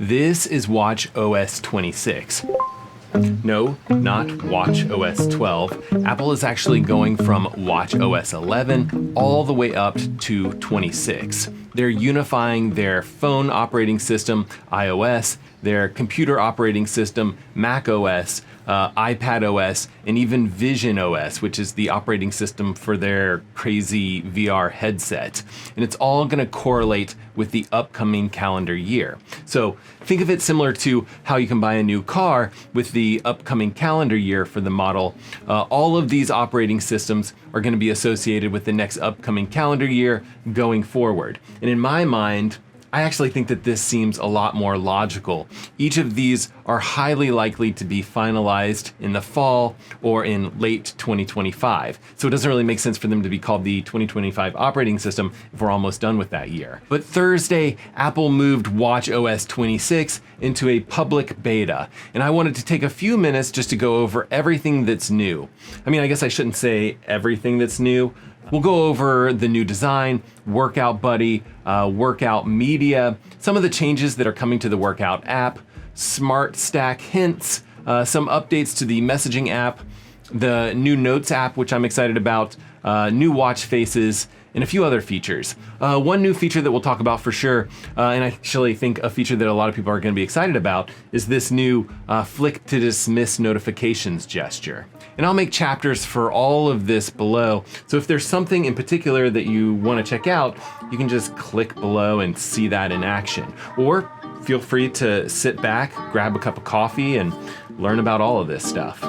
This is watchOS 26. No, not watchOS 12. Apple is actually going from watchOS 11 all the way up to 26. They're unifying their phone operating system, iOS, their computer operating system, macOS, iPadOS, and even VisionOS, which is the operating system for their crazy VR headset. And it's all going to correlate with the upcoming calendar year. So think of it similar to how you can buy a new car with the upcoming calendar year for the model. All of these operating systems are going to be associated with the next upcoming calendar year going forward. And in my mind, I actually think that this seems a lot more logical. Each of these are highly likely to be finalized in the fall or in late 2025. So it doesn't really make sense for them to be called the 2025 operating system if we're almost done with that year. But Thursday, Apple moved watchOS 26 into a public beta. And I wanted to take a few minutes just to go over everything that's new. I mean, I guess I shouldn't say everything that's new. We'll go over the new design, Workout Buddy, workout media, some of the changes that are coming to the Workout app, Smart Stack hints, some updates to the messaging app, the new Notes app, which I'm excited about, new watch faces, and a few other features. One new feature that we'll talk about for sure, and I actually think a feature that a lot of people are going to be excited about, is this new flick to dismiss notifications gesture. And I'll make chapters for all of this below, so if there's something in particular that you want to check out, you can just click below and see that in action. Or feel free to sit back, grab a cup of coffee, and learn about all of this stuff.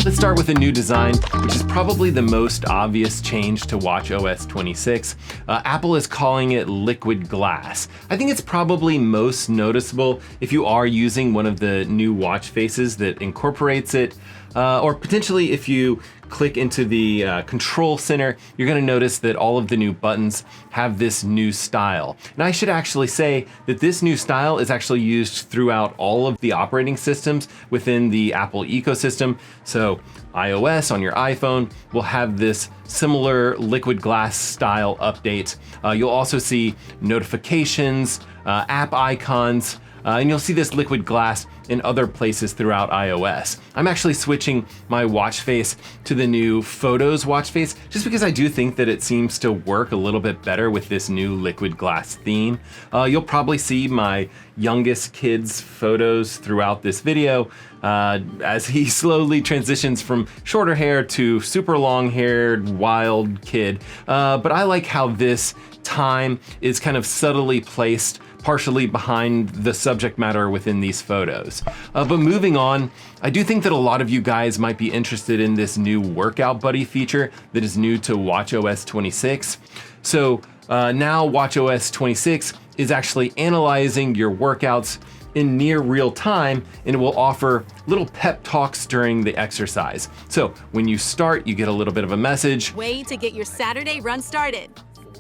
Let's start with a new design, which is probably the most obvious change to watchOS 26. Apple is calling it liquid glass. I think it's probably most noticeable if you are using one of the new watch faces that incorporates it, or potentially if you click into the control center, you're going to notice that all of the new buttons have this new style. And I should actually say that this new style is actually used throughout all of the operating systems within the Apple ecosystem. So iOS on your iPhone will have this similar liquid glass style update. You'll also see notifications, app icons, and you'll see this liquid glass in other places throughout iOS. I'm actually switching my watch face to the new Photos watch face just because I do think that it seems to work a little bit better with this new liquid glass theme. You'll probably see my youngest kid's photos throughout this video as he slowly transitions from shorter hair to super long haired wild kid. But I like how this time is kind of subtly placed partially behind the subject matter within these photos. But moving on, I do think that a lot of you guys might be interested in this new Workout Buddy feature that is new to watchOS 26. So now watchOS 26 is actually analyzing your workouts in near real time, and it will offer little pep talks during the exercise. So when you start, you get a little bit of a message. Way to get your Saturday run started.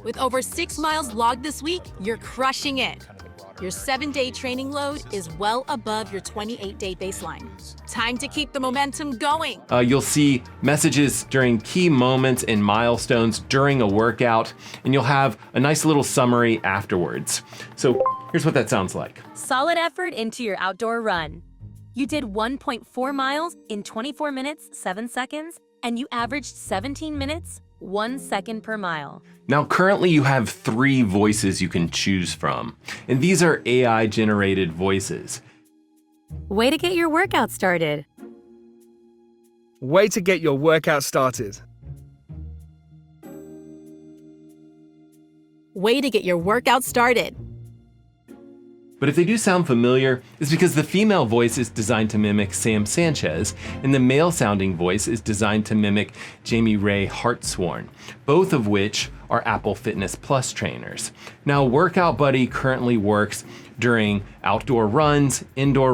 With over 6 miles logged this week, you're crushing it. Your 7-day training load is well above your 28-day baseline. Time to keep the momentum going. You'll see messages during key moments and milestones during a workout, and you'll have a nice little summary afterwards. So here's what that sounds like. Solid effort into your outdoor run. You did 1.4 miles in 24 minutes, 7 seconds, and you averaged 17 minutes, 1 second per mile. Now, currently you have 3 voices you can choose from, and these are AI-generated voices. Way to get your workout started. Way to get your workout started. Way to get your workout started. But if they do sound familiar, it's because the female voice is designed to mimic Sam Sanchez, and the male-sounding voice is designed to mimic Jamie Ray Hartshorn, both of which are Apple Fitness Plus trainers. Now, Workout Buddy currently works during outdoor runs, indoor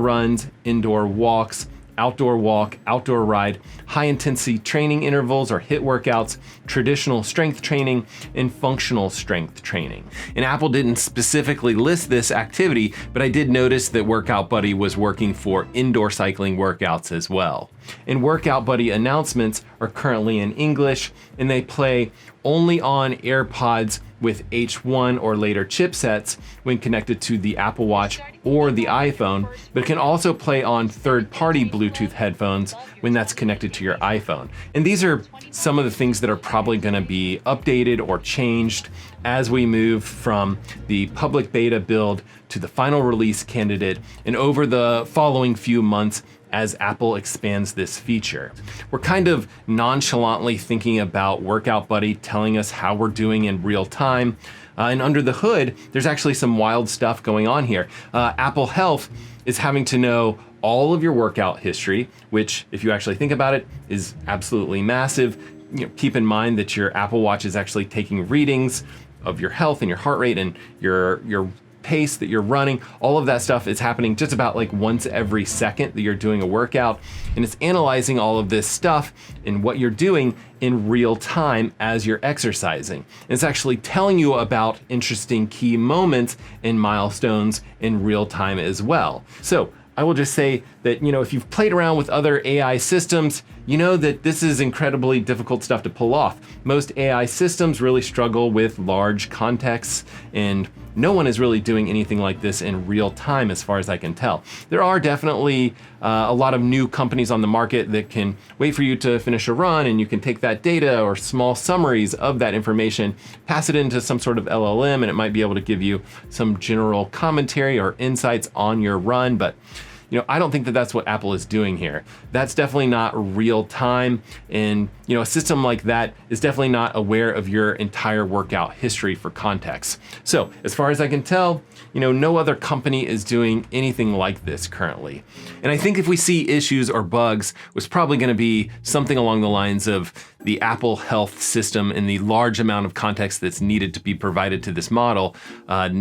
walks, outdoor walk, outdoor ride, high intensity training intervals or HIIT workouts, traditional strength training, and functional strength training. And Apple didn't specifically list this activity, but I did notice that Workout Buddy was working for indoor cycling workouts as well. And Workout Buddy announcements are currently in English, and they play only on AirPods with H1 or later chipsets when connected to the Apple Watch or the iPhone, but it can also play on third-party Bluetooth headphones when that's connected to your iPhone. And these are some of the things that are probably going to be updated or changed as we move from the public beta build to the final release candidate and over the following few months as Apple expands this feature. We're kind of nonchalantly thinking about Workout Buddy telling us how we're doing in real time. And under the hood, there's actually some wild stuff going on here. Apple Health is having to know all of your workout history, which, if you actually think about it, is absolutely massive. Keep in mind that your Apple Watch is actually taking readings of your health and your heart rate and your pace that you're running. All of that stuff is happening just about like once every second that you're doing a workout, and it's analyzing all of this stuff and what you're doing in real time as you're exercising. And it's actually telling you about interesting key moments and milestones in real time as well. So I will just say that, if you've played around with other AI systems, you know that this is incredibly difficult stuff to pull off. Most AI systems really struggle with large contexts, and no one is really doing anything like this in real time as far as I can tell. There are definitely a lot of new companies on the market that can wait for you to finish a run, and you can take that data or small summaries of that information, pass it into some sort of LLM, and it might be able to give you some general commentary or insights on your run. But I don't think that that's what Apple is doing here. That's definitely not real time. And, a system like that is definitely not aware of your entire workout history for context. So as far as I can tell, no other company is doing anything like this currently. And I think if we see issues or bugs, it's probably going to be something along the lines of the Apple Health system and the large amount of context that's needed to be provided to this model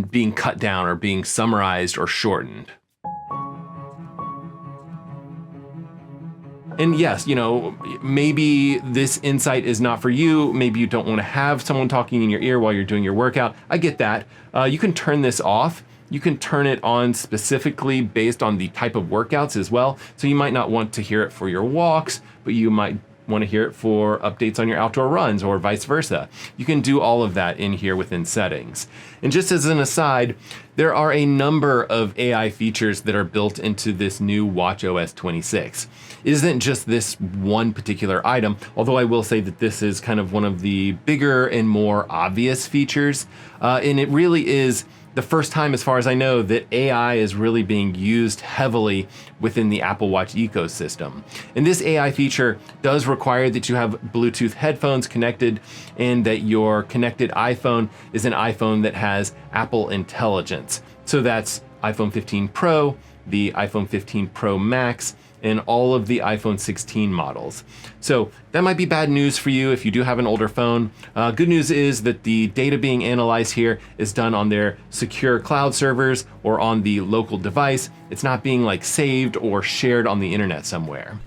being cut down or being summarized or shortened. And yes, maybe this insight is not for you. Maybe you don't want to have someone talking in your ear while you're doing your workout. I get that. You can turn this off. You can turn it on specifically based on the type of workouts as well. So you might not want to hear it for your walks, but you might want to hear it for updates on your outdoor runs or vice versa. You can do all of that in here within settings. And just as an aside, there are a number of AI features that are built into this new WatchOS 26. It isn't just this one particular item, although I will say that this is kind of one of the bigger and more obvious features. And it really is the first time, as far as I know, that AI is really being used heavily within the Apple Watch ecosystem. And this AI feature does require that you have Bluetooth headphones connected and that your connected iPhone is an iPhone that has Apple Intelligence. So that's iPhone 15 Pro, the iPhone 15 Pro Max, and all of the iPhone 16 models. So that might be bad news for you if you do have an older phone. Good news is that the data being analyzed here is done on their secure cloud servers or on the local device. It's not being saved or shared on the internet somewhere.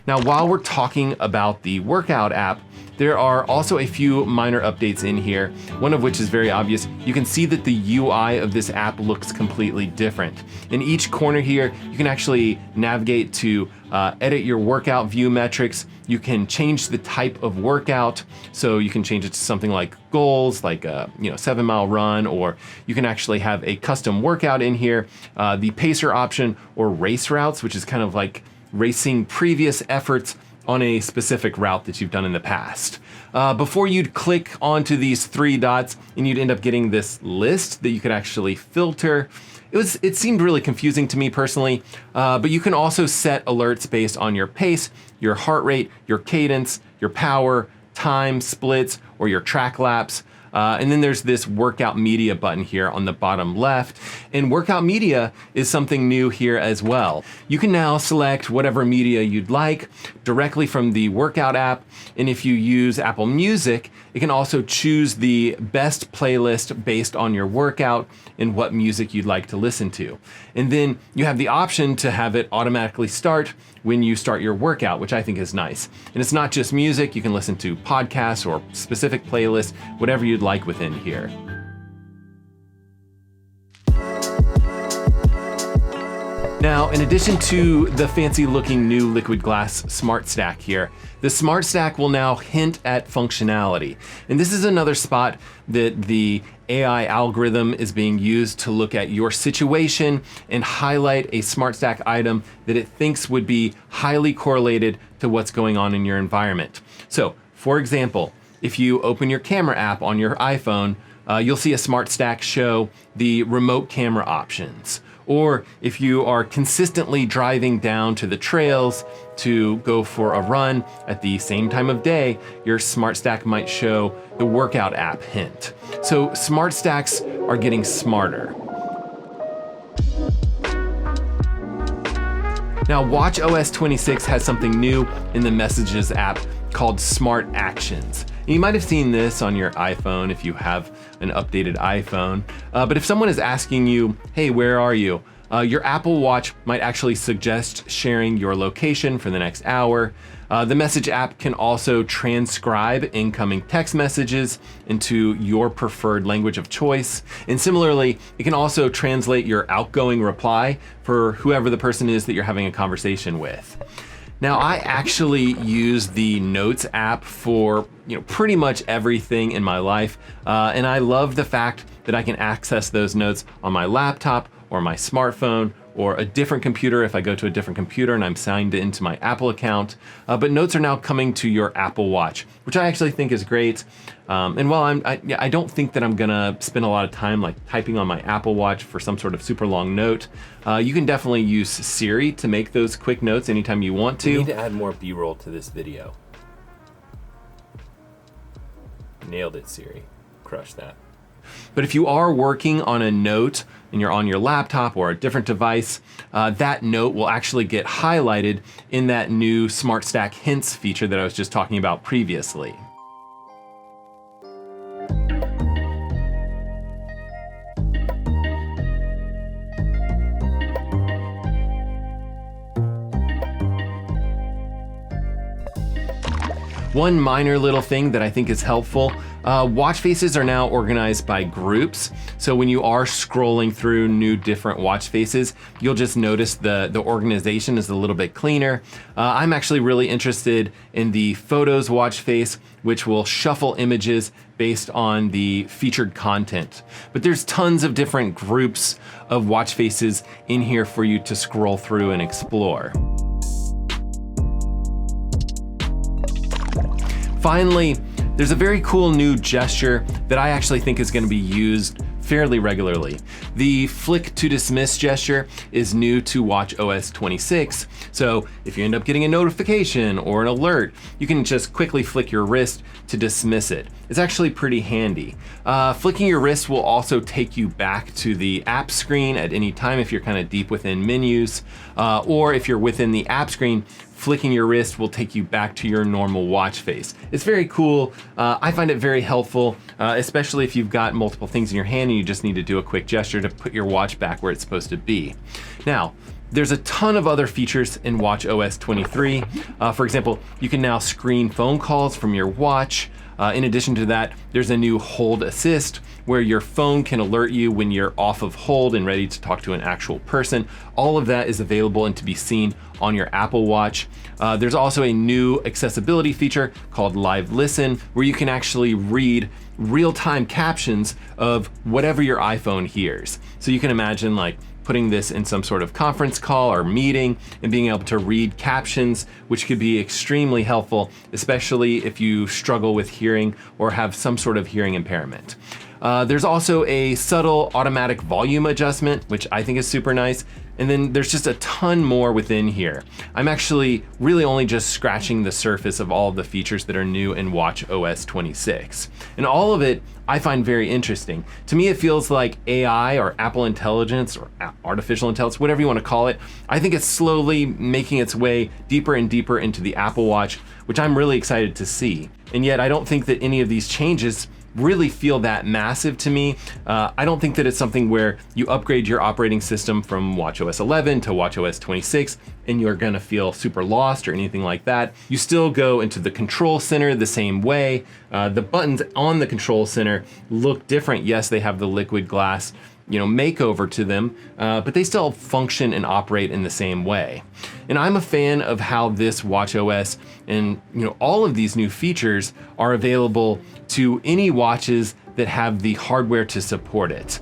Now, while we're talking about the workout app, there are also a few minor updates in here, one of which is very obvious. You can see that the UI of this app looks completely different. In each corner here, you can actually navigate to edit your workout view metrics. You can change the type of workout, so you can change it to something like goals, like a 7-mile run, or you can actually have a custom workout in here. The pacer option or race routes, which is kind of like racing previous efforts on a specific route that you've done in the past. Before you'd click onto these 3 dots and you'd end up getting this list that you could actually filter. It seemed really confusing to me personally, but you can also set alerts based on your pace, your heart rate, your cadence, your power, time splits, or your track laps. And then there's this workout media button here on the bottom left. And workout media is something new here as well. You can now select whatever media you'd like directly from the workout app. And if you use Apple Music, it can also choose the best playlist based on your workout and what music you'd like to listen to. And then you have the option to have it automatically start when you start your workout, which I think is nice. And it's not just music, you can listen to podcasts or specific playlists, whatever you'd like within here. Now, in addition to the fancy looking new liquid glass smart stack here, the smart stack will now hint at functionality. And this is another spot that the AI algorithm is being used to look at your situation and highlight a smart stack item that it thinks would be highly correlated to what's going on in your environment. So, for example, if you open your camera app on your iPhone, you'll see a smart stack show the remote camera options. Or if you are consistently driving down to the trails to go for a run at the same time of day, your smart stack might show the workout app hint. So smart stacks are getting smarter. Now, WatchOS 26 has something new in the Messages app called Smart Actions. You might have seen this on your iPhone if you have an updated iPhone. But if someone is asking you, hey, where are you? Your Apple Watch might actually suggest sharing your location for the next hour. The Message app can also transcribe incoming text messages into your preferred language of choice. And similarly, it can also translate your outgoing reply for whoever the person is that you're having a conversation with. Now, I actually use the Notes app for pretty much everything in my life, and I love the fact that I can access those notes on my laptop or my smartphone or a different computer if I go to a different computer and I'm signed into my Apple account. But notes are now coming to your Apple Watch, which I actually think is great. And while I don't think that I'm gonna spend a lot of time like typing on my Apple Watch for some sort of super long note, you can definitely use Siri to make those quick notes anytime you want to. We need to add more B-roll to this video. Nailed it, Siri. Crush that. But if you are working on a note and you're on your laptop or a different device, that note will actually get highlighted in that new Smart Stack Hints feature that I was just talking about previously. One minor little thing that I think is helpful, watch faces are now organized by groups. So when you are scrolling through new different watch faces, you'll just notice the organization is a little bit cleaner. I'm actually really interested in the Photos watch face, which will shuffle images based on the featured content. But there's tons of different groups of watch faces in here for you to scroll through and explore. Finally, there's a very cool new gesture that I actually think is going to be used fairly regularly. The flick to dismiss gesture is new to WatchOS 26. So if you end up getting a notification or an alert, you can just quickly flick your wrist to dismiss it. It's actually pretty handy. Flicking your wrist will also take you back to the app screen at any time if you're kind of deep within menus, or if you're within the app screen, flicking your wrist will take you back to your normal watch face. It's very cool. I find it very helpful, especially if you've got multiple things in your hand and you just need to do a quick gesture to put your watch back where it's supposed to be. Now, there's a ton of other features in WatchOS 23. For example, you can now screen phone calls from your watch. In addition to that, there's a new hold assist where your phone can alert you when you're off of hold and ready to talk to an actual person. All of that is available and to be seen on your Apple Watch. There's also a new accessibility feature called Live Listen, where you can actually read real-time captions of whatever your iPhone hears. So you can imagine like putting this in some sort of conference call or meeting and being able to read captions, which could be extremely helpful, especially if you struggle with hearing or have some sort of hearing impairment. There's also a subtle automatic volume adjustment, which I think is super nice. And then there's just a ton more within here. I'm actually really only just scratching the surface of all of the features that are new in WatchOS 26. And all of it I find very interesting. To me, it feels like AI or Apple Intelligence or artificial intelligence, whatever you want to call it. I think it's slowly making its way deeper and deeper into the Apple Watch, which I'm really excited to see. And yet I don't think that any of these changes really feel that massive to me. I don't think that it's something where you upgrade your operating system from WatchOS 11 to WatchOS 26 and you're gonna feel super lost or anything like that. You still go into the control center the same way. The buttons on the control center look different. Yes, they have the liquid glass makeover to them, but they still function and operate in the same way. And I'm a fan of how this WatchOS and all of these new features are available to any watches that have the hardware to support it.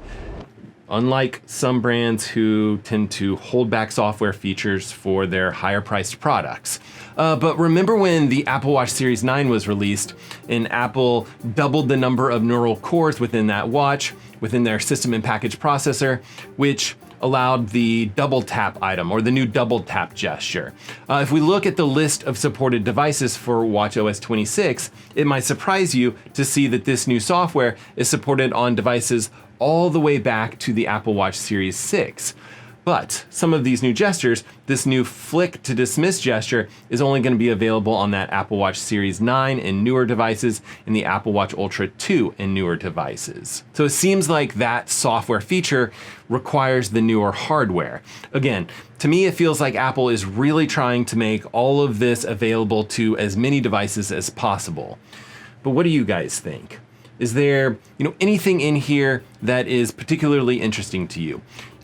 Unlike some brands who tend to hold back software features for their higher priced products. But remember when the Apple Watch Series 9 was released and Apple doubled the number of neural cores within that watch, within their system and package processor, which allowed the double tap item or the new double tap gesture. If we look at the list of supported devices for WatchOS 26, it might surprise you to see that this new software is supported on devices all the way back to the Apple Watch Series 6. But some of these new gestures, this new flick to dismiss gesture, is only going to be available on that Apple Watch Series 9 and newer devices and the Apple Watch Ultra 2 and newer devices. So it seems like that software feature requires the newer hardware. Again, to me, it feels like Apple is really trying to make all of this available to as many devices as possible. But what do you guys think? Is there, anything in here that is particularly interesting to you?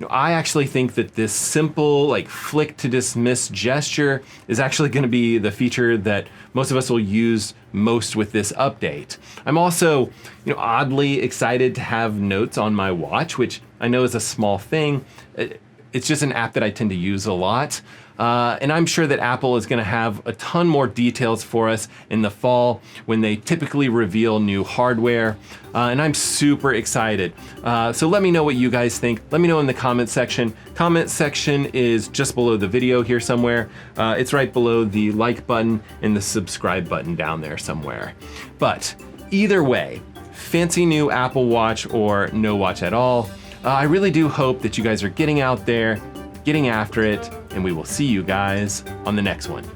I actually think that this simple flick to dismiss gesture is actually going to be the feature that most of us will use most with this update. I'm also, oddly excited to have notes on my watch, which I know is a small thing. It's just an app that I tend to use a lot. And I'm sure that Apple is going to have a ton more details for us in the fall when they typically reveal new hardware. And I'm super excited. So let me know what you guys think. Let me know in the comment section. Comment section is just below the video here somewhere. It's right below the like button and the subscribe button down there somewhere. But either way, fancy new Apple Watch or no watch at all, I really do hope that you guys are getting out there, getting after it, and we will see you guys on the next one.